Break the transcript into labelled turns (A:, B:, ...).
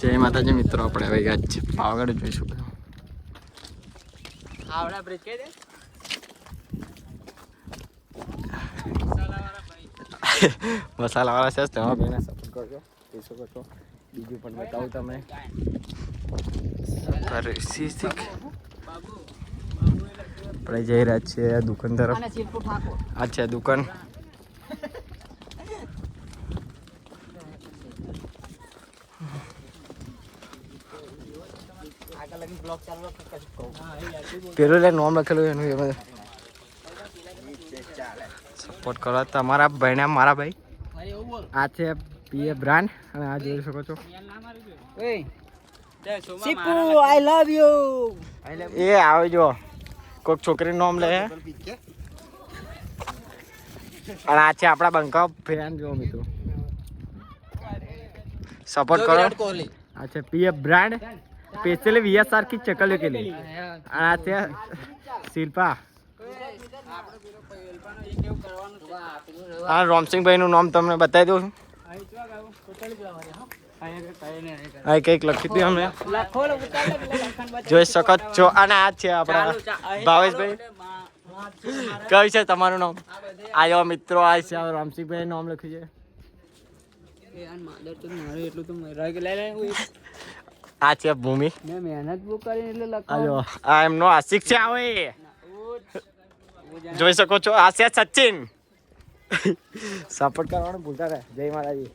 A: જય માતાજી મિત્રો, આપણે હવે ગયા છે પાવાગઢ જોઈશું.
B: આવડા બ્રિજ કે દે
A: મસાલાવાળા છે તેમાં ભાઈને સપોર્ટ કરજો, જોઈ શકો છો. બીજું પણ બતાવું તમને. આપણે જઈ રહ્યા છીએ દુકાન તરફ. આ છે દુકાન. પેલું નોમ લખેલું એનું એમાં સપોર્ટ કરો તમારા ભાઈને. મારા ભાઈ આ છે પીએ બ્રાન્ડ અને આ જોઈ શકો છો.
B: સીપુ આઈ લવ યુ.
A: એ આવે જો કોઈક છોકરી નોમ લે અને આ છે આપણા બંકા ફેન. જો મિત્રો સપોર્ટ કરો. આ છે પીએ બ્રાન્ડ स्पेशली VSR की चकल के लिए. आते शिल्पा हाँ रोमसिंह भाई નું નામ તમને બતાવી દઉં છું. આ કંઈક લખી હતી અમે, જોઈ શકો છો. અને આ છે આપણા ભાવેશભાઈ. કયું છે તમારું નામ? આયો મિત્રો, આ છે રોમસિંહભાઈ નામ લખ્યું છે. આ છે ભૂમિ.
B: મેં મહેનત બહુ કરી એટલે
A: આજો આ એમનો આશિક છે. આવે જોઈ શકો છો. આ છે સચિન. સપોર્ટ કરવાનું ભૂલતા રહે. જય માતાજી.